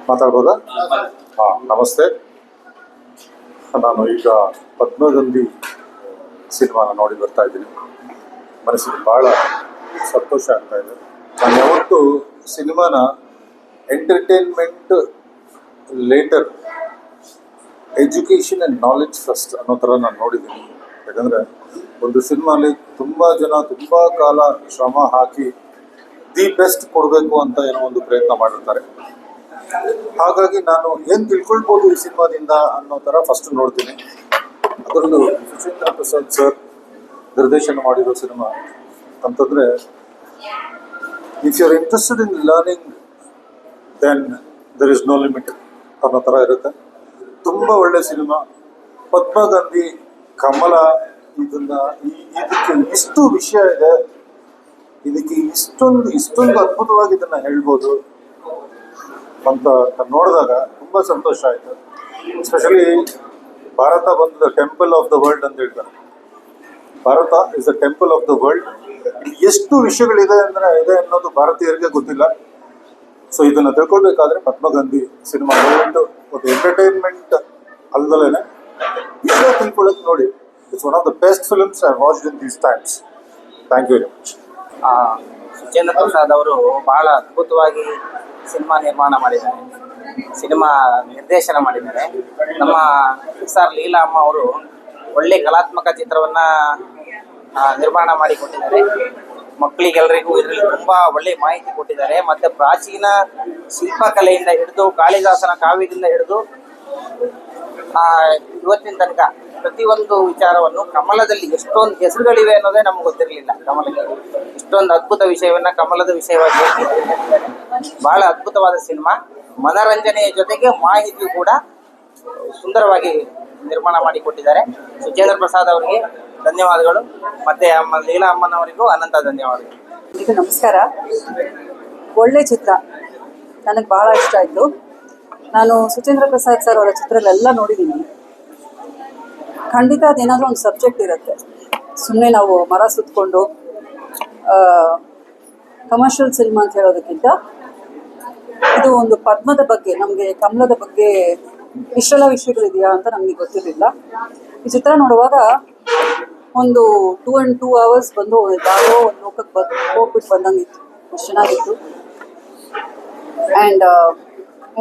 ಮಾತಾಡ್ಬೋದಾ? ನಮಸ್ತೆ. ನಾನು ಈಗ ಪದ್ಮಗಂಧಿ ಸಿನಿಮಾನ ನೋಡಿ ಬರ್ತಾ ಇದ್ದೀನಿ. ಮನಸ್ಸಿಗೆ ಭಾಳ ಸಂತೋಷ ಆಗ್ತಾ ಇದೆ. ನಾನು ಯಾವತ್ತೂ ಸಿನಿಮಾನ entertainment later, education and knowledge first ಅನ್ನೋ ಥರ ನಾನು ನೋಡಿದ್ದೀನಿ. ಯಾಕಂದರೆ ಒಂದು ಸಿನಿಮಾಲಿ ತುಂಬ ಜನ ತುಂಬ ಕಾಲ ಶ್ರಮ ಹಾಕಿ ದಿ ಬೆಸ್ಟ್ ಕೊಡಬೇಕು ಅಂತ ಏನೋ ಒಂದು ಪ್ರಯತ್ನ ಮಾಡಿರ್ತಾರೆ. ಹಾಗಾಗಿ ನಾನು ಏನು ತಿಳ್ಕೊಳ್ಬೋದು ಈ ಸಿನಿಮಾದಿಂದ ಅನ್ನೋ ಥರ ಫಸ್ಟ್ ನೋಡ್ತೀನಿ. ಅದರಲ್ಲೂ ಸುಚೇಂದ್ರ ಪ್ರಸಾದ್ ಸರ್ ನಿರ್ದೇಶನ ಮಾಡಿರೋ ಸಿನಿಮಾ ಅಂತಂದರೆ, if you are interested in learning then there is no limit ಅನ್ನೋ ಥರ ಇರುತ್ತೆ. ತುಂಬ ಒಳ್ಳೆ ಸಿನಿಮಾ. ಪದ್ಮಗಂಧಿ, ಕಮಲ, ಇದಕ್ಕೆ ಇಷ್ಟು ವಿಷಯ ಇದೆ, ಇದಕ್ಕೆ ಇಷ್ಟೊಂದು ಅದ್ಭುತವಾಗಿ ಇದನ್ನು ಹೇಳ್ಬೋದು ಅಂತ ನೋಡಿದಾಗ ತುಂಬ ಸಂತೋಷ ಆಯಿತು. ಎಸ್ಪೆಷಲಿ ಭಾರತ ಬಂದು ಟೆಂಪಲ್ ಆಫ್ ದ ವರ್ಲ್ಡ್ ಅಂತ ಹೇಳ್ತಾರೆ. Bharat is the temple of the world. ಇಲ್ಲಿ ಎಷ್ಟು ವಿಷಯಗಳಿದೆ ಇದೆ ಅನ್ನೋದು ಭಾರತೀಯರಿಗೆ ಗೊತ್ತಿಲ್ಲ. ಸೊ ಇದನ್ನು ತಿಳ್ಕೊಳ್ಬೇಕಾದ್ರೆ ಪದ್ಮಗಂಧಿ ಸಿನಿಮಾ ದಯವಿಟ್ಟು ಒಂದು ಎಂಟರ್ಟೈನ್ಮೆಂಟ್ ಅಲ್ದಲೇ ವಿಷಯ ತಿಳ್ಕೊಳ್ಳೋಕೆ ನೋಡಿ. It's one of the best films I watched in these times. Thank you very much. Suchendra Prasad ಅವರು ಬಹಳ ಅದ್ಭುತವಾಗಿ ಸಿನಿಮಾ ನಿರ್ಮಾಣ ಮಾಡಿದ್ದಾರೆ, ಸಿನಿಮಾ ನಿರ್ದೇಶನ ಮಾಡಿದ್ದಾರೆ. ನಮ್ಮ ಸರ್ ಲೀಲಾ ಅಮ್ಮ ಅವರು ಒಳ್ಳೆ ಕಲಾತ್ಮಕ ಚಿತ್ರವನ್ನು ನಿರ್ಮಾಣ ಮಾಡಿಕೊಟ್ಟಿದ್ದಾರೆ. ಮಕ್ಕಳಿಗೆಲ್ಲರಿಗೂ ಇದರಲ್ಲಿ ತುಂಬ ಒಳ್ಳೆ ಮಾಹಿತಿ ಕೊಟ್ಟಿದ್ದಾರೆ. ಮತ್ತು ಪ್ರಾಚೀನ ಶಿಲ್ಪಕಲೆಯಿಂದ ಹಿಡಿದು ಕಾಳಿದಾಸನ ಕಾವ್ಯದಿಂದ ಹಿಡಿದು ಇವತ್ತಿನ ತನಕ ಪ್ರತಿಯೊಂದು ವಿಚಾರವನ್ನು ಕಮಲದಲ್ಲಿ ಎಷ್ಟೊಂದು ಹೆಸರುಗಳಿವೆ ಅನ್ನೋದೇ ನಮ್ಗೆ ಗೊತ್ತಿರಲಿಲ್ಲ. ಕಮಲಕ್ಕೆ ಇಷ್ಟೊಂದು ಅದ್ಭುತ ವಿಷಯವನ್ನು ಕಮಲದ ವಿಷಯವಾಗಿ ಹೇಳಿದ್ದಾರೆ. ಬಹಳ ಅದ್ಭುತವಾದ ಸಿನಿಮಾ. ಮನರಂಜನೆಯ ಜೊತೆಗೆ ಮಾಹಿತಿ ಕೂಡ ಸುಂದರವಾಗಿ ನಿರ್ಮಾಣ ಮಾಡಿಕೊಟ್ಟಿದ್ದಾರೆ. ಸುಚೇಂದ್ರ ಪ್ರಸಾದ್ ಅವರಿಗೆ ಧನ್ಯವಾದಗಳು, ಮತ್ತೆ ಲೀಲಾ ಅಮ್ಮನವರಿಗೂ ಅನಂತ ಧನ್ಯವಾದಗಳು. ಈಗ ನಮಸ್ಕಾರ. ಒಳ್ಳೆ ಚಿತ್ರ, ನನಗೆ ಬಹಳ ಇಷ್ಟ ಆಯಿತು. ನಾನು ಸುಚೇಂದ್ರ ಪ್ರಸಾದ್ ಸರ್ ಅವರ ಚಿತ್ರಗಳೆಲ್ಲ ನೋಡಿದ್ದೀನಿ. ಖಂಡಿತ ಅದೇನಾದರೂ ಒಂದು ಸಬ್ಜೆಕ್ಟ್ ಇರುತ್ತೆ. ಸುಮ್ಮನೆ ನಾವು ಮರ ಸುತ್ತಕೊಂಡು ಕಮರ್ಷಿಯಲ್ ಸಿನಿಮಾ ಅಂತ ಹೇಳೋದಕ್ಕಿಂತ ಇದು ಒಂದು ಪದ್ಮದ ಬಗ್ಗೆ, ನಮಗೆ ಕಮಲದ ಬಗ್ಗೆ ಇಷ್ಟೆಲ್ಲ ವಿಷಯಗಳಿದೆಯಾ ಅಂತ ನಮಗೆ ಗೊತ್ತಿರಲಿಲ್ಲ. ಈ ಚಿತ್ರ ನೋಡುವಾಗ ಒಂದು 2 hours ಬಂದು ಯಾವುದೋ ಒಂದು ಲೋಕಕ್ಕೆ ಹೋಗ್ಬಿಟ್ಟು ಬಂದಂಗಿತ್ತು. ಅಷ್ಟು ಚೆನ್ನಾಗಿತ್ತು. ಆ್ಯಂಡ್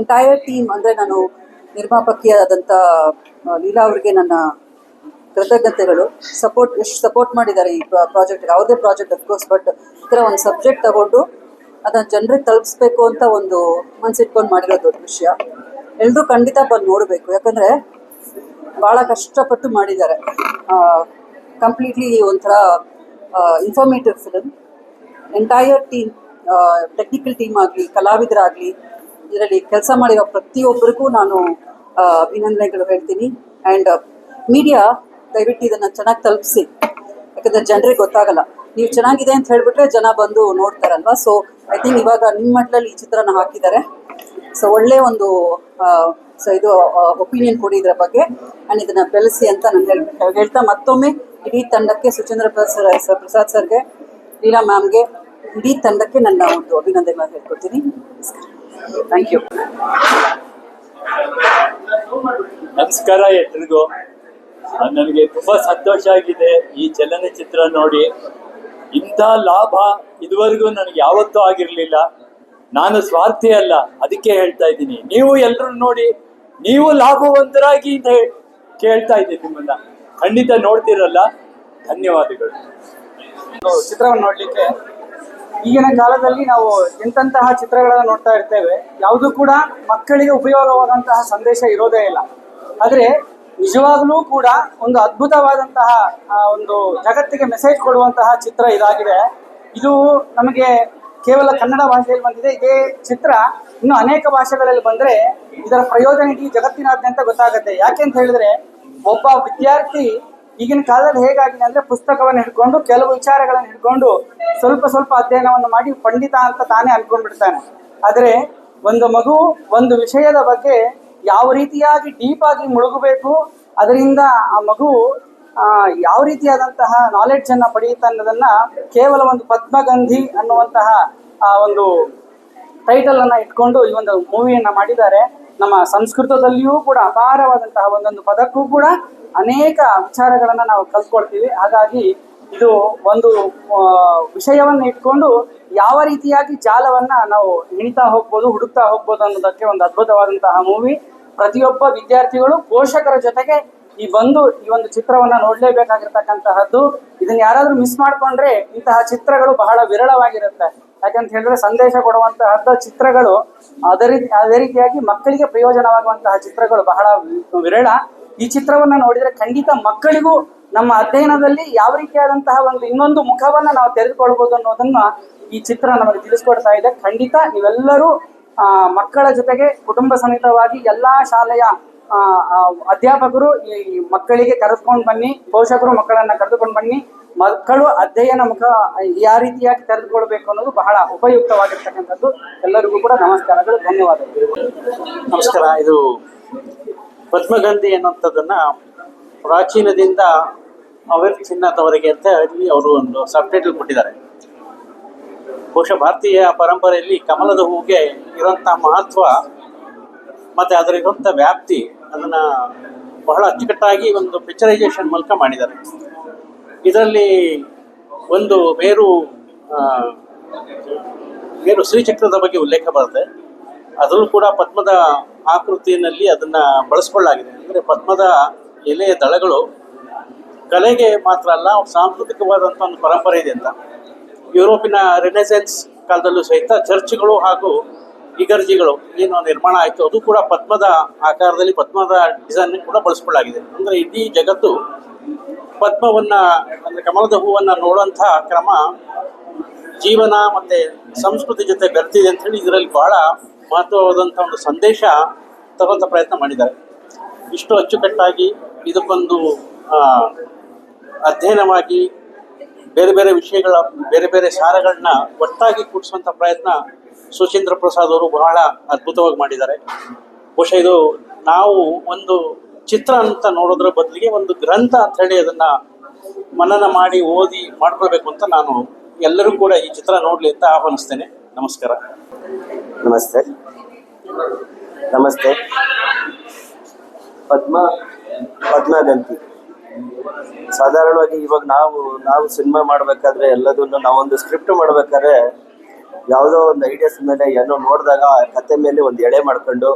ಎಂಟೈರ್ ಟೀಮ್, ಅಂದರೆ ನಾನು ನಿರ್ಮಾಪಕಿಯಾದಂಥ ಲೀಲಾ ಅವರಿಗೆ ನನ್ನ ಕೃತಜ್ಞತೆಗಳು. ಎಷ್ಟು ಸಪೋರ್ಟ್ ಮಾಡಿದ್ದಾರೆ ಈ ಪ್ರಾಜೆಕ್ಟ್, ಯಾವುದೇ ಪ್ರಾಜೆಕ್ಟ್ ಅಫ್ಕೋರ್ಸ್, ಬಟ್ ಈ ಥರ ಒಂದು ಸಬ್ಜೆಕ್ಟ್ ತಗೊಂಡು ಅದನ್ನು ಜನರಿಗೆ ತಲುಪಿಸ್ಬೇಕು ಅಂತ ಒಂದು ಮನಸ್ಸಿಟ್ಕೊಂಡು ಮಾಡಿರೋ ದೊಡ್ಡ ವಿಷಯ. ಎಲ್ಲರೂ ಖಂಡಿತ ಬಂದು ನೋಡಬೇಕು, ಯಾಕಂದರೆ ಭಾಳ ಕಷ್ಟಪಟ್ಟು ಮಾಡಿದ್ದಾರೆ. ಕಂಪ್ಲೀಟ್ಲಿ ಒಂಥರ informative film. Entire team, technical team ಆಗಲಿ, ಕಲಾವಿದರಾಗಲಿ, ಇದರಲ್ಲಿ ಕೆಲಸ ಮಾಡಿರೋ ಪ್ರತಿಯೊಬ್ಬರಿಗೂ ನಾನು ಅಭಿನಂದನೆಗಳು ಹೇಳ್ತೀನಿ. ಆ್ಯಂಡ್ ಮೀಡಿಯಾ ದಯವಿಟ್ಟು ಇದನ್ನು ಚೆನ್ನಾಗಿ ತಲುಪಿಸಿ, ಯಾಕಂದರೆ ಜನರಿಗೆ ಗೊತ್ತಾಗಲ್ಲ. ನೀವು ಚೆನ್ನಾಗಿದೆ ಅಂತ ಹೇಳಿಬಿಟ್ರೆ ಜನ ಬಂದು ನೋಡ್ತಾರಲ್ವ. ಸೊ ಐ ಥಿಂಕ್ ಇವಾಗ ನಿಮ್ಮ ಮಟ್ಟದಲ್ಲಿ ಈ ಚಿತ್ರನ ಹಾಕಿದ್ದಾರೆ. ಸೊ ಒಳ್ಳೆಯ ಒಂದು ಇದು ಒಪಿನಿಯನ್ ಕೊಡಿ ಇದರ ಬಗ್ಗೆ, ಆ್ಯಂಡ್ ಇದನ್ನು ಬೆಳೆಸಿ ಅಂತ ನಾನು ಹೇಳ್ತಾ ಮತ್ತೊಮ್ಮೆ ಇಡೀ ತಂಡಕ್ಕೆ, ಸುಚೇಂದ್ರ ಪ್ರಸಾದ್ ಸರ್ಗೆ, ಲೀಲಾ ಮ್ಯಾಮ್ಗೆ, ಇಡೀ ತಂಡಕ್ಕೆ ನನ್ನ ಒಂದು ಅಭಿನಂದನೆಗಳನ್ನು ಹೇಳ್ಕೊಡ್ತೀನಿ. Thank you. ನಮಸ್ಕಾರ ಎಲ್ರಿಗೂ. ನನಗೆ ತುಂಬ ಸಂತೋಷ ಆಗಿದೆ ಈ ಚಲನಚಿತ್ರ ನೋಡಿ. ಇಂಥ ಲಾಭ ಇದುವರೆಗೂ ನನಗೆ ಯಾವತ್ತೂ ಆಗಿರಲಿಲ್ಲ. ನಾನು ಸ್ವಾರ್ಥಿ ಅಲ್ಲ, ಅದಕ್ಕೆ ಹೇಳ್ತಾ ಇದ್ದೀನಿ. ನೀವು ಎಲ್ಲರೂ ನೋಡಿ, ನೀವು ಲಾಭವಂತರಾಗಿ ಅಂತ ಕೇಳ್ತಾ ಇದ್ದೀನಿ ನಿಮ್ಮನ್ನ. ಖಂಡಿತ ನೋಡ್ತಿರಲ್ಲ. ಧನ್ಯವಾದಗಳು. ಚಿತ್ರವನ್ನು ನೋಡಲಿಕ್ಕೆ ಈಗಿನ ಕಾಲದಲ್ಲಿ ನಾವು ಎಂತಹ ಚಿತ್ರಗಳನ್ನು ನೋಡ್ತಾ ಇರ್ತೇವೆ, ಯಾವುದೂ ಕೂಡ ಮಕ್ಕಳಿಗೆ ಉಪಯೋಗವಾದಂತಹ ಸಂದೇಶ ಇರೋದೇ ಇಲ್ಲ. ಆದರೆ ನಿಜವಾಗ್ಲೂ ಕೂಡ ಒಂದು ಅದ್ಭುತವಾದಂತಹ ಒಂದು ಜಗತ್ತಿಗೆ ಮೆಸೇಜ್ ಕೊಡುವಂತಹ ಚಿತ್ರ ಇದಾಗಿದೆ. ಇದು ನಮಗೆ ಕೇವಲ ಕನ್ನಡ ಭಾಷೆಯಲ್ಲಿ ಬಂದಿದೆ. ಇದೇ ಚಿತ್ರ ಇನ್ನು ಅನೇಕ ಭಾಷೆಗಳಲ್ಲಿ ಬಂದರೆ ಇದರ ಪ್ರಯೋಜನ ಇಡೀ ಜಗತ್ತಿನಾದ್ಯಂತ ಗೊತ್ತಾಗುತ್ತೆ. ಯಾಕೆ ಅಂತ ಹೇಳಿದ್ರೆ, ಒಬ್ಬ ವಿದ್ಯಾರ್ಥಿ ಈಗಿನ ಕಾಲದಲ್ಲಿ ಹೇಗಾಗಿದೆ ಅಂದರೆ, ಪುಸ್ತಕವನ್ನು ಹಿಡ್ಕೊಂಡು ಕೆಲವು ವಿಚಾರಗಳನ್ನು ಹಿಡ್ಕೊಂಡು ಸ್ವಲ್ಪ ಅಧ್ಯಯನವನ್ನು ಮಾಡಿ ಪಂಡಿತ ಅಂತ ತಾನೇ ಅನ್ಕೊಂಡ್ಬಿಡ್ತಾನೆ. ಆದರೆ ಒಂದು ಮಗು ಒಂದು ವಿಷಯದ ಬಗ್ಗೆ ಯಾವ ರೀತಿಯಾಗಿ ಡೀಪ್ ಆಗಿ ಮುಳುಗಬೇಕು, ಅದರಿಂದ ಆ ಮಗು ಯಾವ ರೀತಿಯಾದಂತಹ ನಾಲೆಡ್ಜನ್ನು ಪಡೆಯುತ್ತೆ ಅನ್ನೋದನ್ನು ಕೇವಲ ಒಂದು ಪದ್ಮಗಂಧಿ ಅನ್ನುವಂತಹ ಒಂದು ಟೈಟಲ್ ಅನ್ನ ಇಟ್ಕೊಂಡು ಈ ಒಂದು ಮೂವಿಯನ್ನ ಮಾಡಿದ್ದಾರೆ. ನಮ್ಮ ಸಂಸ್ಕೃತದಲ್ಲಿಯೂ ಕೂಡ ಅಪಾರವಾದಂತಹ ಒಂದೊಂದು ಪದಕ್ಕೂ ಕೂಡ ಅನೇಕ ವಿಚಾರಗಳನ್ನ ನಾವು ಕಲ್ತ್ಕೊಳ್ತೀವಿ. ಹಾಗಾಗಿ ಇದು ಒಂದು ವಿಷಯವನ್ನ ಇಟ್ಕೊಂಡು ಯಾವ ರೀತಿಯಾಗಿ ಜಾಲವನ್ನ ನಾವು ಹಿಣಿತಾ ಹೋಗ್ಬೋದು, ಹುಡುಕ್ತಾ ಹೋಗ್ಬೋದು ಅನ್ನೋದಕ್ಕೆ ಒಂದು ಅದ್ಭುತವಾದಂತಹ ಮೂವಿ. ಪ್ರತಿಯೊಬ್ಬ ವಿದ್ಯಾರ್ಥಿಗಳು ಪೋಷಕರ ಜೊತೆಗೆ ಈ ಒಂದು ಚಿತ್ರವನ್ನ ನೋಡ್ಲೇಬೇಕಾಗಿರ್ತಕ್ಕಂತಹದ್ದು. ಇದನ್ನ ಯಾರಾದ್ರೂ ಮಿಸ್ ಮಾಡ್ಕೊಂಡ್ರೆ ಇಂತಹ ಚಿತ್ರಗಳು ಬಹಳ ವಿರಳವಾಗಿರುತ್ತೆ. ಯಾಕಂತ ಹೇಳಿದ್ರೆ ಸಂದೇಶ ಕೊಡುವಂತಹ ಚಿತ್ರಗಳು ಅದೇ ರೀತಿಯಾಗಿ ಮಕ್ಕಳಿಗೆ ಪ್ರಯೋಜನವಾಗುವಂತಹ ಚಿತ್ರಗಳು ಬಹಳ ವಿರಳ. ಈ ಚಿತ್ರವನ್ನ ನೋಡಿದ್ರೆ ಖಂಡಿತ ಮಕ್ಕಳಿಗೂ ನಮ್ಮ ಅಧ್ಯಯನದಲ್ಲಿ ಯಾವ ರೀತಿಯಾದಂತಹ ಇನ್ನೊಂದು ಮುಖವನ್ನ ನಾವು ತೆರೆದುಕೊಳ್ಬಹುದು ಅನ್ನೋದನ್ನ ಈ ಚಿತ್ರ ನಮಗೆ ತಿಳಿಸ್ಕೊಡ್ತಾ ಇದೆ. ಖಂಡಿತ ನೀವೆಲ್ಲರೂ ಮಕ್ಕಳ ಜೊತೆಗೆ ಕುಟುಂಬ ಸಮೇತವಾಗಿ ಎಲ್ಲಾ ಶಾಲೆಯ ಅಧ್ಯಾಪಕರು ಈ ಮಕ್ಕಳಿಗೆ ಕರೆದುಕೊಂಡು ಬನ್ನಿ, ಪೋಷಕರು ಮಕ್ಕಳನ್ನ ಕರೆದುಕೊಂಡು ಬನ್ನಿ. ಮಕ್ಕಳು ಅಧ್ಯಯನ ಮುಖ ಯಾವ ರೀತಿಯಾಗಿ ತೆರೆದುಕೊಳ್ಬೇಕು ಅನ್ನೋದು ಬಹಳ ಉಪಯುಕ್ತವಾಗಿರ್ತಕ್ಕಂಥದ್ದು. ಎಲ್ಲರಿಗೂ ಕೂಡ ನಮಸ್ಕಾರಗಳು, ಧನ್ಯವಾದಗಳು. ನಮಸ್ಕಾರ. ಇದು ಪದ್ಮಗಂಧಿ ಅನ್ನುವಂಥದ್ದನ್ನ ಪ್ರಾಚೀನದಿಂದ ಅವಿಚ್ಛಿನ್ನದವರೆಗೆ ಅಂತ ಹೇಳಿ ಅವರು ಒಂದು ಸಬ್ಟೈಟಲ್ ಕೊಟ್ಟಿದ್ದಾರೆ. ಬಹುಶಃ ಭಾರತೀಯ ಪರಂಪರೆಯಲ್ಲಿ ಕಮಲದ ಹೂವಿಗೆ ಇರುವಂಥ ಮಹತ್ವ ಮತ್ತು ಅದರಿರುವಂಥ ವ್ಯಾಪ್ತಿ ಅದನ್ನು ಬಹಳ ಅಚ್ಚುಕಟ್ಟಾಗಿ ಒಂದು ಪಿಕ್ಚರೈಸೇಷನ್ ಮೂಲಕ ಮಾಡಿದ್ದಾರೆ. ಇದರಲ್ಲಿ ಒಂದು ಬೇರು ಶ್ರೀಚಕ್ರದ ಬಗ್ಗೆ ಉಲ್ಲೇಖ ಬರುತ್ತೆ. ಅದರಲ್ಲೂ ಕೂಡ ಪದ್ಮದ ಆಕೃತಿಯಲ್ಲಿ ಅದನ್ನು ಬಳಸ್ಕೊಳ್ಳಲಾಗಿದೆ. ಅಂದರೆ ಪದ್ಮದ ಎಲೆಯ ದಳಗಳು ಕಲೆಗೆ ಮಾತ್ರ ಅಲ್ಲ, ಸಾಂಸ್ಕೃತಿಕವಾದಂಥ ಒಂದು ಪರಂಪರೆ ಇದೆ ಅಂತ. ಯುರೋಪಿನ ರೆನೆಸೆನ್ಸ್ ಕಾಲದಲ್ಲೂ ಸಹಿತ ಚರ್ಚ್ಗಳು ಹಾಗೂ ಇಗರ್ಜಿಗಳು ಏನು ನಿರ್ಮಾಣ ಆಯಿತು ಅದು ಕೂಡ ಪದ್ಮದ ಆಕಾರದಲ್ಲಿ ಪದ್ಮದ ಡಿಸೈನ್ ಕೂಡ ಬಳಸ್ಕೊಳ್ಳಲಾಗಿದೆ. ಅಂದರೆ ಇಡೀ ಜಗತ್ತು ಪದ್ಮವನ್ನು ಅಂದರೆ ಕಮಲದ ಹೂವನ್ನು ನೋಡುವಂಥ ಕ್ರಮ ಜೀವನ ಮತ್ತು ಸಂಸ್ಕೃತಿ ಜೊತೆ ಬೆರ್ತಿದೆ ಅಂಥೇಳಿ ಇದರಲ್ಲಿ ಬಹಳ ಮಹತ್ವವಾದಂಥ ಒಂದು ಸಂದೇಶ ತರುವಂಥ ಪ್ರಯತ್ನ ಮಾಡಿದ್ದಾರೆ. ಇಷ್ಟು ಅಚ್ಚುಕಟ್ಟಾಗಿ ಇದಕ್ಕೊಂದು ಅಧ್ಯಯನವಾಗಿ ಬೇರೆ ಬೇರೆ ವಿಷಯಗಳ ಬೇರೆ ಬೇರೆ ಸಾರಗಳನ್ನ ಒಟ್ಟಾಗಿ ಕೂಡಿಸುವಂಥ ಪ್ರಯತ್ನ ಸುಚೇಂದ್ರ ಪ್ರಸಾದ್ ಅವರು ಬಹಳ ಅದ್ಭುತವಾಗಿ ಮಾಡಿದ್ದಾರೆ. ಬಹುಶಃ ಇದು ನಾವು ಒಂದು ಚಿತ್ರ ಅಂತ ನೋಡೋದ್ರ ಬದಲಿಗೆ ಒಂದು ಗ್ರಂಥ ಅಂತ ಹೇಳಿ ಅದನ್ನು ಮನನ ಮಾಡಿ ಓದಿ ಮಾಡ್ಕೊಳ್ಬೇಕು ಅಂತ ನಾನು ಎಲ್ಲರೂ ಕೂಡ ಈ ಚಿತ್ರ ನೋಡಲಿ ಅಂತ ಆಹ್ವಾನಿಸ್ತೇನೆ. ನಮಸ್ಕಾರ. ನಮಸ್ತೆ. ಪದ್ಮಗಂಧಿ ಸಾಧಾರಣವಾಗಿ ಇವಾಗ ನಾವು ಸಿನಿಮಾ ಮಾಡಬೇಕಾದ್ರೆ ಎಲ್ಲದನ್ನು ನಾವೊಂದು ಸ್ಕ್ರಿಪ್ಟ್ ಮಾಡಬೇಕಾದ್ರೆ ಯಾವುದೋ ಒಂದು ಐಡಿಯಾಸ್ ಮೇಲೆ ಏನೋ ನೋಡಿದಾಗ ಆ ಕತೆ ಮೇಲೆ ಒಂದು ಎಳೆ ಮಾಡ್ಕೊಂಡು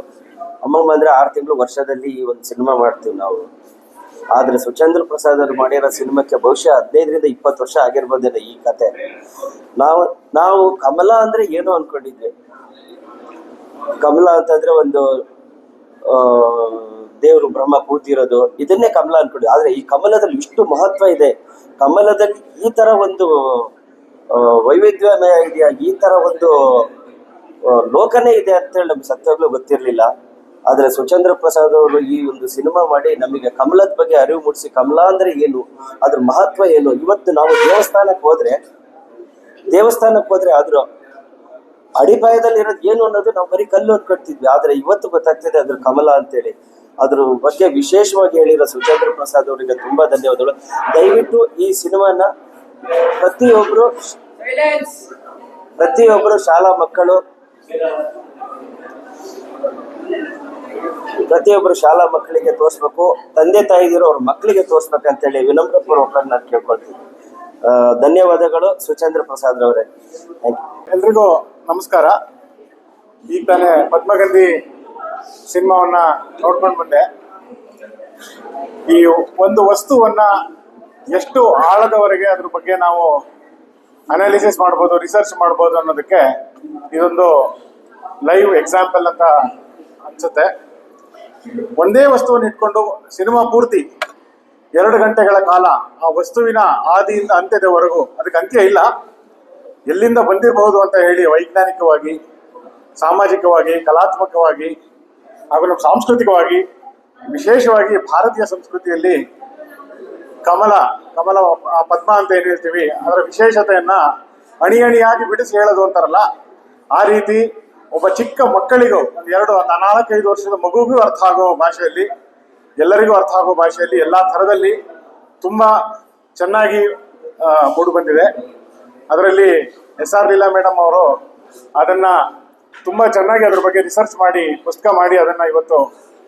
ಅಮ್ಮಮ್ಮ ಅಂದರೆ 6 ತಿಂಗಳು ವರ್ಷದಲ್ಲಿ ಈ ಒಂದು ಸಿನಿಮಾ ಮಾಡ್ತೀವಿ ನಾವು. ಆದರೆ ಸುಚೇಂದ್ರ ಪ್ರಸಾದ್ ಅವರು ಮಾಡಿರೋ ಸಿನಿಮಾಕ್ಕೆ ಬಹುಶಃ 15ರಿಂದ 20 ವರ್ಷ ಆಗಿರ್ಬೋದೇನೋ ಈ ಕತೆ. ನಾವು ಕಮಲ ಅಂದರೆ ಏನೋ ಅಂದ್ಕೊಂಡಿದ್ವಿ. ಕಮಲ ಅಂತಂದರೆ ಒಂದು ದೇವರು ಬ್ರಹ್ಮ ಕೂತಿರೋದು, ಇದನ್ನೇ ಕಮಲ ಅನ್ಕೊಂಡ್ವಿ. ಆದರೆ ಈ ಕಮಲದಲ್ಲಿ ಇಷ್ಟು ಮಹತ್ವ ಇದೆ, ಕಮಲದಲ್ಲಿ ಈ ಥರ ಒಂದು ವೈವಿಧ್ಯವೇ ಇದೆಯಾ, ಈ ಥರ ಒಂದು ಲೋಕನೇ ಇದೆ ಅಂತೇಳಿ ನಮ್ಗೆ ಸತ್ಯವಾಗ್ಲೂ ಗೊತ್ತಿರಲಿಲ್ಲ. ಆದರೆ ಸುಚೇಂದ್ರ ಪ್ರಸಾದ್ ಅವರು ಈ ಒಂದು ಸಿನಿಮಾ ಮಾಡಿ ನಮಗೆ ಕಮಲದ ಬಗ್ಗೆ ಅರಿವು ಮೂಡಿಸಿ, ಕಮಲ ಅಂದರೆ ಏನು, ಅದ್ರ ಮಹತ್ವ ಏನು. ಇವತ್ತು ನಾವು ದೇವಸ್ಥಾನಕ್ಕೆ ಹೋದ್ರೆ ಅದ್ರ ಅಡಿಪಾಯದಲ್ಲಿ ಇರೋದು ಏನು ಅನ್ನೋದು ನಾವು ಬರೀ ಕಲ್ಲು ಅಂದ್ಕೊಳ್ತಿದ್ವಿ. ಆದರೆ ಇವತ್ತು ಗೊತ್ತಾಗ್ತಿದೆ ಅದ್ರ ಕಮಲ ಅಂತೇಳಿ. ಅದ್ರ ಬಗ್ಗೆ ವಿಶೇಷವಾಗಿ ಹೇಳಿರೋ ಸುಚೇಂದ್ರ ಪ್ರಸಾದ್ ಅವರಿಗೆ ತುಂಬಾ ಧನ್ಯವಾದಗಳು. ದಯವಿಟ್ಟು ಈ ಸಿನಿಮಾನ ಪ್ರತಿಯೊಬ್ಬರು ಶಾಲಾ ಮಕ್ಕಳು ಶಾಲಾ ಮಕ್ಕಳಿಗೆ ತೋರಿಸ್ಬೇಕು, ತಂದೆ ತಾಯಿದಿರು ಅವ್ರ ಮಕ್ಕಳಿಗೆ ತೋರಿಸ್ಬೇಕಂತೇಳಿ ವಿನಮ್ರಪೂರ್ವಕವಾಗಿ ನಾನು ಕೇಳ್ಕೊಳ್ತೀನಿ. ಧನ್ಯವಾದಗಳು ಸುಚೇಂದ್ರ ಪ್ರಸಾದ್ ಅವರೇ. ಎಲ್ರಿಗೂ ನಮಸ್ಕಾರ. ಈಗ ತಾನೇ ಪದ್ಮಗಂಧಿ ಸಿನಿಮಾವನ್ನ ನೋಡ್ಕೊಂಡು ಬಂದೆ. ಈ ಒಂದು ವಸ್ತುವನ್ನ ಎಷ್ಟು ಆಳದವರೆಗೆ ಅದ್ರ ಬಗ್ಗೆ ನಾವು ಅನಾಲಿಸಿಸ್ ಮಾಡ್ಬೋದು, ರಿಸರ್ಚ್ ಮಾಡ್ಬೋದು ಅನ್ನೋದಕ್ಕೆ ಇದೊಂದು ಲೈವ್ ಎಕ್ಸಾಂಪಲ್ ಅಂತ ಅನ್ಸುತ್ತೆ. ಒಂದೇ ವಸ್ತುವನ್ನು ಇಟ್ಕೊಂಡು ಸಿನಿಮಾ ಪೂರ್ತಿ 2 ಗಂಟೆಗಳ ಕಾಲ ಆ ವಸ್ತುವಿನ ಆದಿಯಿಂದ ಅಂತ್ಯದವರೆಗೂ, ಅದಕ್ಕೆ ಅಂತ್ಯ ಇಲ್ಲ, ಎಲ್ಲಿಂದ ಬಂದಿರಬಹುದು ಅಂತ ಹೇಳಿ ವೈಜ್ಞಾನಿಕವಾಗಿ, ಸಾಮಾಜಿಕವಾಗಿ, ಕಲಾತ್ಮಕವಾಗಿ ಹಾಗೂ ನಮ್ಮ ಸಾಂಸ್ಕೃತಿಕವಾಗಿ, ವಿಶೇಷವಾಗಿ ಭಾರತೀಯ ಸಂಸ್ಕೃತಿಯಲ್ಲಿ ಕಮಲ ಪದ್ಮ ಅಂತ ಏನು ಹೇಳ್ತೀವಿ, ಅದರ ವಿಶೇಷತೆಯನ್ನ ಅಣಿಯಾಗಿ ಬಿಡಿಸಿ ಹೇಳೋದು ಅಂತಾರಲ್ಲ, ಆ ರೀತಿ ಒಬ್ಬ ಚಿಕ್ಕ ಮಕ್ಕಳಿಗೂ 4-5 ವರ್ಷದ ಮಗುವಿಗೂ ಅರ್ಥ ಆಗೋ ಭಾಷೆಯಲ್ಲಿ, ಎಲ್ಲರಿಗೂ ಅರ್ಥ ಆಗೋ ಭಾಷೆಯಲ್ಲಿ, ಎಲ್ಲ ಥರದಲ್ಲಿ ತುಂಬಾ ಚೆನ್ನಾಗಿ ಮೂಡಿ ಬಂದಿದೆ. ಅದರಲ್ಲಿ SR ಲೀಲಾ ಮೇಡಮ್ ಅವರು ಅದನ್ನ ತುಂಬಾ ಚೆನ್ನಾಗಿ ಅದ್ರ ಬಗ್ಗೆ ರಿಸರ್ಚ್ ಮಾಡಿ ಪುಸ್ತಕ ಮಾಡಿ ಅದನ್ನ ಇವತ್ತು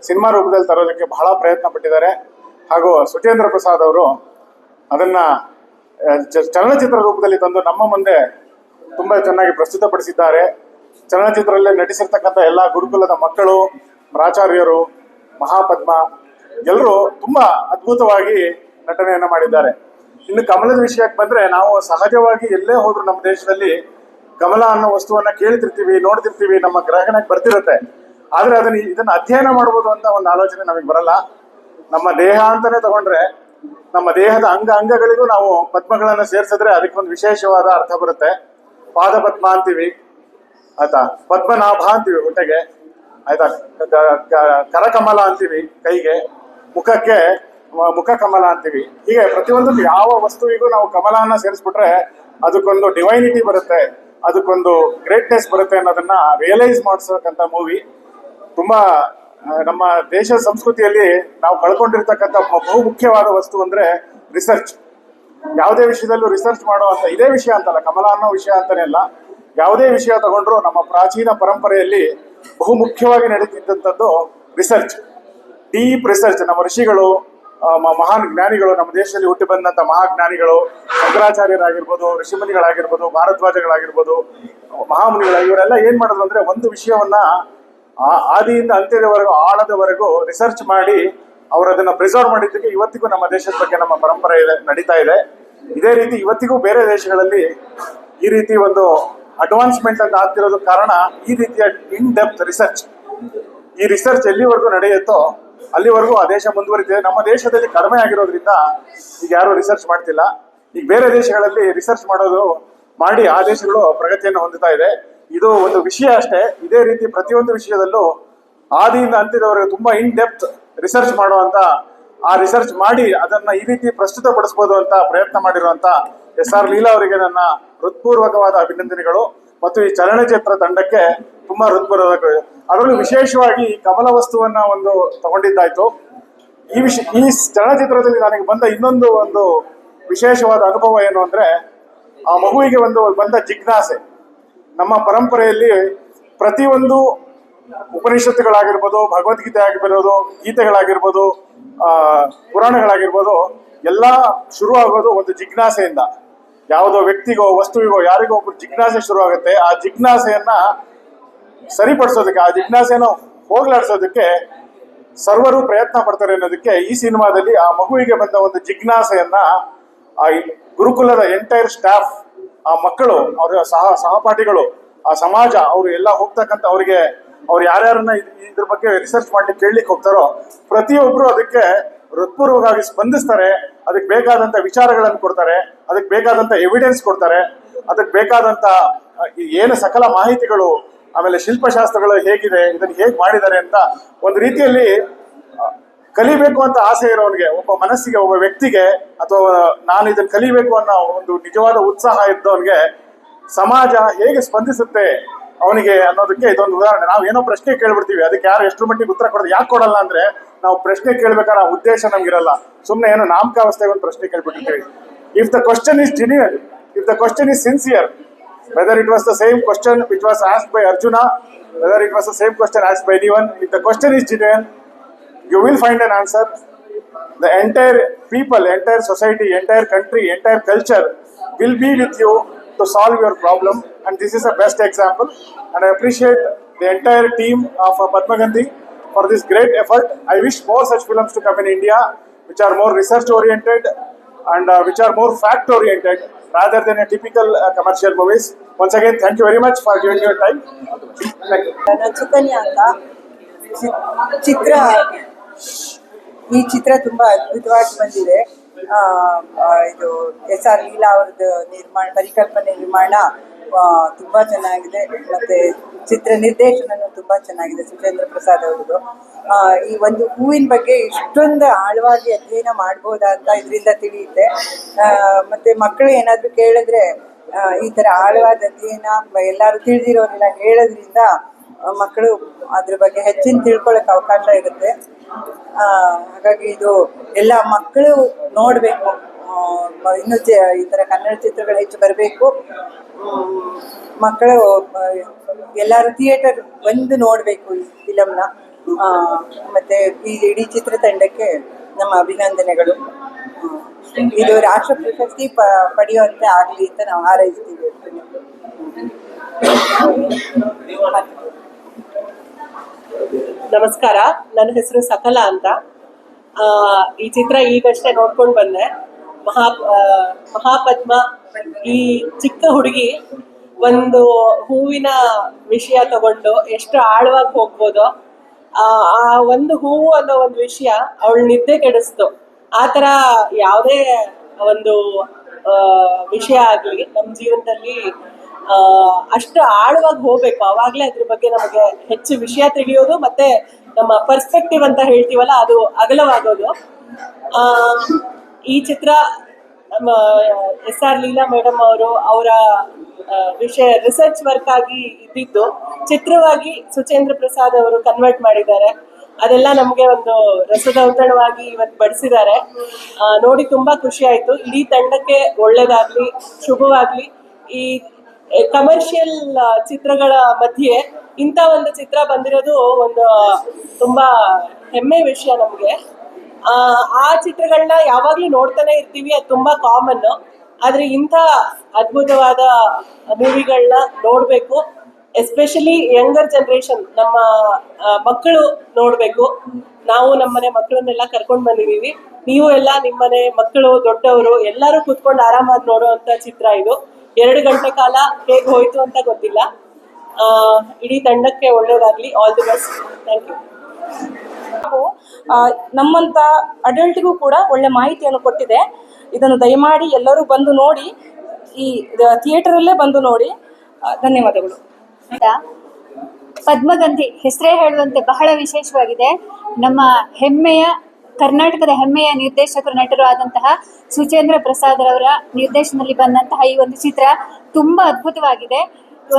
ಸಿನಿಮಾ ರೂಪದಲ್ಲಿ ತರೋದಕ್ಕೆ ಬಹಳ ಪ್ರಯತ್ನ ಪಟ್ಟಿದ್ದಾರೆ. ಹಾಗೂ ಸುಚೇಂದ್ರ ಪ್ರಸಾದ್ ಅವರು ಅದನ್ನ ಚಲನಚಿತ್ರ ರೂಪದಲ್ಲಿ ತಂದು ನಮ್ಮ ಮುಂದೆ ತುಂಬಾ ಚೆನ್ನಾಗಿ ಪ್ರಸ್ತುತಪಡಿಸಿದ್ದಾರೆ. ಚಲನಚಿತ್ರದಲ್ಲಿ ನಟಿಸಿರ್ತಕ್ಕಂಥ ಎಲ್ಲ ಗುರುಕುಲದ ಮಕ್ಕಳು, ಪ್ರಾಚಾರ್ಯರು, ಮಹಾಪದ್ಮ ಎಲ್ಲರೂ ತುಂಬಾ ಅದ್ಭುತವಾಗಿ ನಟನೆಯನ್ನ ಮಾಡಿದ್ದಾರೆ. ಇನ್ನು ಕಮಲದ ವಿಷಯಕ್ಕೆ ಬಂದ್ರೆ, ನಾವು ಸಹಜವಾಗಿ ಎಲ್ಲೇ ಹೋದ್ರು ನಮ್ಮ ದೇಶದಲ್ಲಿ ಕಮಲ ಅನ್ನೋ ವಸ್ತುವನ್ನ ಕೇಳ್ತಿರ್ತೀವಿ, ನೋಡ್ತಿರ್ತೀವಿ, ನಮ್ಮ ಗ್ರಹಣಕ್ಕೆ ಬರ್ತಿರುತ್ತೆ. ಆದ್ರೆ ಇದನ್ನ ಅಧ್ಯಯನ ಮಾಡ್ಬೋದು ಅಂತ ಒಂದು ಆಲೋಚನೆ ನಮಗೆ ಬರಲ್ಲ. ನಮ್ಮ ದೇಹ ಅಂತಾನೆ ತಗೊಂಡ್ರೆ ನಮ್ಮ ದೇಹದ ಅಂಗಗಳಿಗೂ ನಾವು ಪದ್ಮಗಳನ್ನ ಸೇರಿಸಿದ್ರೆ ಅದಕ್ಕೊಂದು ವಿಶೇಷವಾದ ಅರ್ಥ ಬರುತ್ತೆ. ಪಾದ ಪದ್ಮ ಅಂತೀವಿ ಆಯ್ತಾ, ಪದ್ಮನಾಭ ಅಂತೀವಿ ಹೊಟ್ಟೆಗೆ ಆಯ್ತಾ, ಕರಕಮಲ ಅಂತೀವಿ ಕೈಗೆ, ಮುಖಕ್ಕೆ ಮುಖ ಕಮಲ ಅಂತೀವಿ. ಹೀಗೆ ಪ್ರತಿಯೊಂದು ಯಾವ ವಸ್ತುವಿಗೂ ನಾವು ಕಮಲನ ಸೇರಿಸ್ಬಿಟ್ರೆ ಅದಕ್ಕೊಂದು ಡಿವೈನಿಟಿ ಬರುತ್ತೆ, ಅದಕ್ಕೊಂದು ಗ್ರೇಟ್ನೆಸ್ ಬರುತ್ತೆ ಅನ್ನೋದನ್ನ ರಿಯಲೈಸ್ ಮಾಡಿಸತಕ್ಕಂಥ ಮೂವಿ. ತುಂಬಾ ನಮ್ಮ ದೇಶದ ಸಂಸ್ಕೃತಿಯಲ್ಲಿ ನಾವು ಕಳ್ಕೊಂಡಿರ್ತಕ್ಕಂಥ ಬಹು ಮುಖ್ಯವಾದ ವಸ್ತು ಅಂದ್ರೆ ರಿಸರ್ಚ್. ಯಾವುದೇ ವಿಷಯದಲ್ಲೂ ರಿಸರ್ಚ್ ಮಾಡುವಂತ, ಇದೇ ವಿಷಯ ಅಂತಲ್ಲ, ಕಮಲ ಅನ್ನೋ ವಿಷಯ ಅಂತಾನೆ ಅಲ್ಲ, ಯಾವುದೇ ವಿಷಯ ತಗೊಂಡ್ರು ನಮ್ಮ ಪ್ರಾಚೀನ ಪರಂಪರೆಯಲ್ಲಿ ಬಹು ಮುಖ್ಯವಾಗಿ ನಡೀತಿದ್ದಂಥದ್ದು ರಿಸರ್ಚ್, ಡೀಪ್ ರಿಸರ್ಚ್. ನಮ್ಮ ಋಷಿಗಳು, ಮಹಾನ್ ಜ್ಞಾನಿಗಳು, ನಮ್ಮ ದೇಶದಲ್ಲಿ ಹುಟ್ಟಿ ಬಂದಂತ ಮಹಾಜ್ಞಾನಿಗಳು, ಶಂಕರಾಚಾರ್ಯರಾಗಿರ್ಬೋದು, ಋಷಿಮುನಿಗಳಾಗಿರ್ಬೋದು, ಭಾರದ್ವಾಜಗಳಾಗಿರ್ಬೋದು, ಮಹಾಮುನಿಗಳು, ಇವರೆಲ್ಲ ಏನ್ ಮಾಡಿದ್ರು ಅಂದ್ರೆ ಒಂದು ವಿಷಯವನ್ನ ಆದಿಯಿಂದ ಅಂತ್ಯದವರೆಗೂ, ಆಳದವರೆಗೂ ರಿಸರ್ಚ್ ಮಾಡಿ ಅವರು ಅದನ್ನ ಪ್ರಿಸರ್ವ್ ಮಾಡಿದ್ದಕ್ಕೆ ಇವತ್ತಿಗೂ ನಮ್ಮ ದೇಶದ ಬಗ್ಗೆ ನಮ್ಮ ಪರಂಪರೆ ನಡೀತಾ ಇದೆ. ಇದೇ ರೀತಿ ಇವತ್ತಿಗೂ ಬೇರೆ ದೇಶಗಳಲ್ಲಿ ಈ ರೀತಿ ಒಂದು ಅಡ್ವಾನ್ಸ್ಮೆಂಟ್ ಅಂತ ಆಗ್ತಿರೋದಕ್ಕೆ ಕಾರಣ ಈ ರೀತಿಯ ಇನ್ ಡೆಪ್ತ್ ರಿಸರ್ಚ್. ಈ ರಿಸರ್ಚ್ ಎಲ್ಲಿವರೆಗೂ ನಡೆಯುತ್ತೋ ಅಲ್ಲಿವರೆಗೂ ಆ ದೇಶ ಮುಂದುವರಿತಿದೆ. ನಮ್ಮ ದೇಶದಲ್ಲಿ ಕಡಿಮೆ ಆಗಿರೋದ್ರಿಂದ ಈಗ ಯಾರು ರಿಸರ್ಚ್ ಮಾಡ್ತಿಲ್ಲ. ಈಗ ಬೇರೆ ದೇಶಗಳಲ್ಲಿ ರಿಸರ್ಚ್ ಮಾಡಿ ಆ ದೇಶಗಳು ಪ್ರಗತಿಯನ್ನು ಹೊಂದುತ್ತಾ ಇದೆ. ಇದು ಒಂದು ವಿಷಯ ಅಷ್ಟೇ. ಇದೇ ರೀತಿ ಪ್ರತಿಯೊಂದು ವಿಷಯದಲ್ಲೂ ಆದಿಯಿಂದ ಅಂತ್ಯದವರೆಗೂ ತುಂಬಾ ಇನ್ ಡೆಪ್ತ್ ರಿಸರ್ಚ್ ಮಾಡುವಂತ, ಆ ರಿಸರ್ಚ್ ಮಾಡಿ ಅದನ್ನ ಈ ರೀತಿ ಪ್ರಸ್ತುತಪಡಿಸಬಹುದು ಅಂತ ಪ್ರಯತ್ನ ಮಾಡಿರುವಂತ SR ಲೀಲಾ ಅವರಿಗೆ ನನ್ನ ಹೃತ್ಪೂರ್ವಕವಾದ ಅಭಿನಂದನೆಗಳು. ಮತ್ತು ಈ ಚಲನಚಿತ್ರ ತಂಡಕ್ಕೆ ತುಂಬಾ ಹೃತ್ಪೂರ್ವಕ. ಅದರಲ್ಲೂ ವಿಶೇಷವಾಗಿ ಕಮಲ ವಸ್ತುವನ್ನ ಒಂದು ತಗೊಂಡಿದ್ದಾಯ್ತು. ಈ ಚಲನಚಿತ್ರದಲ್ಲಿ ನನಗೆ ಬಂದ ಇನ್ನೊಂದು ಒಂದು ವಿಶೇಷವಾದ ಅನುಭವ ಏನು ಅಂದ್ರೆ, ಆ ಮಗುವಿಗೆ ಬಂದ ಜಿಜ್ಞಾಸೆ. ನಮ್ಮ ಪರಂಪರೆಯಲ್ಲಿ ಪ್ರತಿಯೊಂದು ಉಪನಿಷತ್ತುಗಳಾಗಿರ್ಬೋದು, ಭಗವದ್ಗೀತೆ ಆಗಿರ್ಬೋದು, ಗೀತೆಗಳಾಗಿರ್ಬೋದು, ಪುರಾಣಗಳಾಗಿರ್ಬೋದು, ಎಲ್ಲ ಶುರುವಾಗೋದು ಒಂದು ಜಿಜ್ಞಾಸೆಯಿಂದ. ಯಾವುದೋ ವ್ಯಕ್ತಿಗೋ ವಸ್ತುವಿಗೋ ಯಾರಿಗೋ ಒಬ್ಬರು ಜಿಜ್ಞಾಸೆ ಶುರುವಾಗುತ್ತೆ. ಆ ಜಿಜ್ಞಾಸೆಯನ್ನ ಸರಿಪಡಿಸೋದಕ್ಕೆ, ಆ ಜಿಜ್ಞಾಸೆಯನ್ನು ಹೋಗ್ಲಾಡ್ಸೋದಕ್ಕೆ ಸರ್ವರು ಪ್ರಯತ್ನ ಪಡ್ತಾರೆ ಅನ್ನೋದಕ್ಕೆ ಈ ಸಿನಿಮಾದಲ್ಲಿ ಆ ಮಗುವಿಗೆ ಬಂದ ಒಂದು ಜಿಜ್ಞಾಸೆಯನ್ನ ಆ ಗುರುಕುಲದ ಎಂಟೈರ್ ಸ್ಟಾಫ್, ಆ ಮಕ್ಕಳು, ಅವರ ಸಹಪಾಠಿಗಳು, ಆ ಸಮಾಜ, ಅವರು ಎಲ್ಲ ಹೋಗ್ತಕ್ಕಂಥ ಅವ್ರು ಯಾರ್ಯಾರನ್ನ ಇದ್ರ ಬಗ್ಗೆ ರಿಸರ್ಚ್ ಮಾಡ್ಲಿಕ್ಕೆ ಕೇಳಲಿಕ್ಕೆ ಹೋಗ್ತಾರೋ ಪ್ರತಿಯೊಬ್ರು ಅದಕ್ಕೆ ಹೃತ್ಪೂರ್ವಕವಾಗಿ ಸ್ಪಂದಿಸ್ತಾರೆ. ಅದಕ್ಕೆ ಬೇಕಾದಂತ ವಿಚಾರಗಳನ್ನು ಕೊಡ್ತಾರೆ, ಅದಕ್ಕೆ ಬೇಕಾದಂತ ಎವಿಡೆನ್ಸ್ ಕೊಡ್ತಾರೆ, ಅದಕ್ಕೆ ಬೇಕಾದಂತ ಏನು ಸಕಲ ಮಾಹಿತಿಗಳು, ಆಮೇಲೆ ಶಿಲ್ಪಶಾಸ್ತ್ರಗಳು ಹೇಗಿದೆ, ಇದನ್ನು ಹೇಗೆ ಮಾಡಿದ್ದಾರೆ ಅಂತ ಒಂದು ರೀತಿಯಲ್ಲಿ ಕಲಿಬೇಕು ಅಂತ ಆಸೆ ಇರೋನಿಗೆ, ಒಬ್ಬ ಮನಸ್ಸಿಗೆ, ಒಬ್ಬ ವ್ಯಕ್ತಿಗೆ, ಅಥವಾ ನಾನು ಇದನ್ನು ಕಲಿಬೇಕು ಅನ್ನೋ ಒಂದು ನಿಜವಾದ ಉತ್ಸಾಹ ಇದ್ದವನಿಗೆ ಸಮಾಜ ಹೇಗೆ ಸ್ಪಂದಿಸುತ್ತೆ ಅವನಿಗೆ ಅನ್ನೋದಕ್ಕೆ ಇದೊಂದು ಉದಾಹರಣೆ. ನಾವು ಏನೋ ಪ್ರಶ್ನೆ ಕೇಳ್ಬಿಡ್ತೀವಿ, ಅದಕ್ಕೆ ಯಾರು ಎಷ್ಟರ ಮಟ್ಟಿಗೆ ಉತ್ತರ ಕೊಡೋದು. ಯಾಕೆ ಕೊಡಲ್ಲ ಅಂದ್ರೆ, ನಾವು ಪ್ರಶ್ನೆ ಕೇಳ್ಬೇಕಾದ್ರೆ ಆ ಉದ್ದೇಶ ನಮ್ಗಿರಲ್ಲ, ಸುಮ್ಮನೆ ಏನೋ ನಾಮಕಾವಸ್ಥೆಗೆ ಒಂದು ಪ್ರಶ್ನೆ ಕೇಳ್ಬಿಟ್ಟಿರ್ತೀವಿ. If the question is genuine, if the question is sincere, whether it was the same question which was asked by Arjuna, whether it was the same question asked by anyone, if the question is genuine, you will find an answer. The entire people, entire society, entire country, entire culture will be with you to solve your problem, and this is the best example. And I appreciate the entire team of Padma Gandhi for this great effort. I wish more such films to come in India, which are more research oriented and which are more fact oriented rather than a typical commercial movies. Once again, thank you very much for giving your time. Thank you. ನಾನು ಸುಕನ್ಯಾ ಅಂತ. ಈ ಚಿತ್ರ ತುಂಬಾ ಅದ್ಭುತವಾಗಿ ಬಂದಿದೆ. ಇದು SR Leela ಅವ್ರದ್ದು ಪರಿಕಲ್ಪನೆ ನಿರ್ಮಾಣ ತುಂಬಾ ಚೆನ್ನಾಗಿದೆ. ಮತ್ತೆ ಚಿತ್ರ ನಿರ್ದೇಶನನೂ ತುಂಬಾ ಚೆನ್ನಾಗಿದೆ ಸುಚೇಂದ್ರ ಪ್ರಸಾದ್ ಅವ್ರದ್ದು. ಈ ಒಂದು ಹೂವಿನ ಬಗ್ಗೆ ಇಷ್ಟೊಂದು ಆಳವಾಗಿ ಅಧ್ಯಯನ ಮಾಡ್ಬೋದಾ ಅಂತ ಇದರಿಂದ ತಿಳಿಯುತ್ತೆ. ಮತ್ತೆ ಮಕ್ಕಳು ಏನಾದ್ರು ಕೇಳಿದ್ರೆ ಈ ತರ ಆಳವಾದ ಅಧ್ಯಯನ ಎಲ್ಲರೂ ತಿಳಿದಿರೋರೆಲ್ಲ ಹೇಳೋದ್ರಿಂದ ಮಕ್ಕಳು ಅದ್ರ ಬಗ್ಗೆ ಹೆಚ್ಚಿನ ತಿಳ್ಕೊಳ್ಳೋಕೆ ಅವಕಾಶ ಇರುತ್ತೆ. ಹಾಗಾಗಿ ಇದು ಎಲ್ಲ ಮಕ್ಕಳು ನೋಡಬೇಕು. ಇನ್ನು ಈ ಥರ ಕನ್ನಡ ಚಿತ್ರಗಳು ಹೆಚ್ಚು ಬರಬೇಕು. ಮಕ್ಕಳು ಎಲ್ಲರೂ ಥಿಯೇಟರ್ ಬಂದು ನೋಡಬೇಕು ಈ ಫಿಲಮ್ನ. ಮತ್ತು ಈ ಇಡೀ ಚಿತ್ರತಂಡಕ್ಕೆ ನಮ್ಮ ಅಭಿನಂದನೆಗಳು. ಇದು ರಾಷ್ಟ್ರ ಪ್ರಶಸ್ತಿ ಪಡೆಯುವಂತೆ ಆಗಲಿ ಅಂತ ನಾವು ಹಾರೈಸ್ತೀವಿ. ನಮಸ್ಕಾರ, ನನ್ನ ಹೆಸರು ಸಕಲ ಅಂತ. ಈ ಚಿತ್ರ ಈಗಷ್ಟೇ ನೋಡ್ಕೊಂಡು ಬಂದೆ. ಮಹಾಪದ್ಮ, ಈ ಚಿಕ್ಕ ಹುಡುಗಿ ಒಂದು ಹೂವಿನ ವಿಷಯ ತಗೊಂಡು ಎಷ್ಟು ಆಳವಾಗಿ ಹೋಗ್ಬೋದು. ಆ ಒಂದು ಹೂವು ಅನ್ನೋ ಒಂದು ವಿಷಯ ಅವಳ ನಿದ್ದೆ ಕೆಡಿಸ್ತು. ಆ ಥರ ಯಾವುದೇ ಒಂದು ವಿಷಯ ಆಗಲಿ ನಮ್ಮ ಜೀವನದಲ್ಲಿ ಅಷ್ಟು ಆಳವಾಗಿ ಹೋಗ್ಬೇಕು. ಆವಾಗಲೇ ಅದ್ರ ಬಗ್ಗೆ ನಮಗೆ ಹೆಚ್ಚು ವಿಷಯ ತಿಳಿಯೋದು, ಮತ್ತೆ ನಮ್ಮ ಪರ್ಸ್ಪೆಕ್ಟಿವ್ ಅಂತ ಹೇಳ್ತೀವಲ್ಲ ಅದು ಅಗಲವಾಗೋದು. ಈ ಚಿತ್ರ ನಮ್ಮ SR ಲೀಲಾ ಮೇಡಮ್ ಅವರ ವಿಷಯ ರಿಸರ್ಚ್ ವರ್ಕ್ ಆಗಿ ಇದ್ದಿದ್ದು ಚಿತ್ರವಾಗಿ ಸುಚೇಂದ್ರ ಪ್ರಸಾದ್ ಅವರು ಕನ್ವರ್ಟ್ ಮಾಡಿದ್ದಾರೆ. ಅದೆಲ್ಲ ನಮಗೆ ಒಂದು ರಸದೌತಣವಾಗಿ ಇವತ್ತು ಬಡಿಸಿದ್ದಾರೆ. ನೋಡಿ ತುಂಬಾ ಖುಷಿ ಆಯ್ತು. ಇಡೀ ತಂಡಕ್ಕೆ ಒಳ್ಳೇದಾಗ್ಲಿ, ಶುಭವಾಗ್ಲಿ. ಈ ಕಮರ್ಷಿಯಲ್ ಚಿತ್ರಗಳ ಮಧ್ಯೆ ಇಂಥ ಒಂದು ಚಿತ್ರ ಬಂದಿರೋದು ಒಂದು ತುಂಬಾ ಹೆಮ್ಮೆ ವಿಷಯ ನಮಗೆ. ಆ ಚಿತ್ರಗಳನ್ನ ಯಾವಾಗ್ಲೂ ನೋಡ್ತಾನೆ ಇರ್ತೀವಿ, ಅದು ತುಂಬಾ ಕಾಮನ್. ಆದ್ರೆ ಇಂಥ ಅದ್ಭುತವಾದ ಮೂವಿಗಳನ್ನ ನೋಡ್ಬೇಕು. ಎಸ್ಪೆಷಲಿ ಯಂಗರ್ ಜನರೇಷನ್, ನಮ್ಮ ಮಕ್ಕಳು ನೋಡ್ಬೇಕು. ನಾವು ನಮ್ಮನೆ ಮಕ್ಕಳನ್ನೆಲ್ಲ ಕರ್ಕೊಂಡು ಬಂದಿದೀವಿ. ನೀವು ಎಲ್ಲ ನಿಮ್ಮನೆ ಮಕ್ಕಳು, ದೊಡ್ಡವರು ಎಲ್ಲರೂ ಕೂತ್ಕೊಂಡು ಆರಾಮಾಗಿ ನೋಡುವಂತ ಚಿತ್ರ ಇದು. 2 ಗಂಟೆ ಕಾಲ ಹೇಗೆ ಹೋಯ್ತು ಅಂತ ಗೊತ್ತಿಲ್ಲ. ಇಡೀ ತಂಡಕ್ಕೆ ಒಳ್ಳೇದಾಗ್ಲಿ. All the best. Thank you. ಹಾಗೂ ನಮ್ಮಂತ ಅಡಲ್ಟ್ಗೂ ಕೂಡ ಒಳ್ಳೆ ಮಾಹಿತಿಯನ್ನು ಕೊಟ್ಟಿದೆ. ಇದನ್ನು ದಯಮಾಡಿ ಎಲ್ಲರೂ ಬಂದು ನೋಡಿ, ಈ ಥಿಯೇಟರಲ್ಲೇ ಬಂದು ನೋಡಿ. ಧನ್ಯವಾದಗಳು. ಪದ್ಮಗಂಧಿ ಹೆಸರೇ ಹೇಳುವಂತೆ ಬಹಳ ವಿಶೇಷವಾಗಿದೆ. ನಮ್ಮ ಹೆಮ್ಮೆಯ ಕರ್ನಾಟಕದ ಹೆಮ್ಮೆಯ ನಿರ್ದೇಶಕರು, ನಟರು ಆದಂತಹ ಸುಚೇಂದ್ರ ಪ್ರಸಾದ್ ಅವರ ನಿರ್ದೇಶನದಲ್ಲಿ ಬಂದಂತಹ ಈ ಒಂದು ಚಿತ್ರ ತುಂಬಾ ಅದ್ಭುತವಾಗಿದೆ.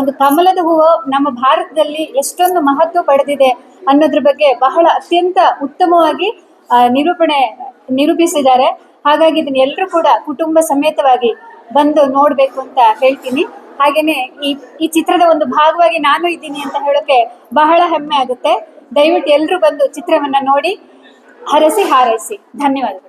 ಒಂದು ಕಮಲದ ಹೂವು ನಮ್ಮ ಭಾರತದಲ್ಲಿ ಎಷ್ಟೊಂದು ಮಹತ್ವ ಪಡೆದಿದೆ ಅನ್ನೋದ್ರ ಬಗ್ಗೆ ಬಹಳ ಅತ್ಯಂತ ಉತ್ತಮವಾಗಿ ನಿರೂಪಿಸಿದ್ದಾರೆ. ಹಾಗಾಗಿ ಇದನ್ನ ಎಲ್ಲರೂ ಕೂಡ ಕುಟುಂಬ ಸಮೇತವಾಗಿ ಬಂದು ನೋಡಬೇಕು ಅಂತ ಹೇಳ್ತೀನಿ. ಹಾಗೇನೆ ಈ ಚಿತ್ರದ ಒಂದು ಭಾಗವಾಗಿ ನಾನು ಇದ್ದೀನಿ ಅಂತ ಹೇಳೋಕೆ ಬಹಳ ಹೆಮ್ಮೆ ಆಗುತ್ತೆ. ದಯವಿಟ್ಟು ಎಲ್ಲರೂ ಬಂದು ಚಿತ್ರವನ್ನ ನೋಡಿ ಹರಸಿ ಹಾರೈಸಿ. ಧನ್ಯವಾದಗಳು.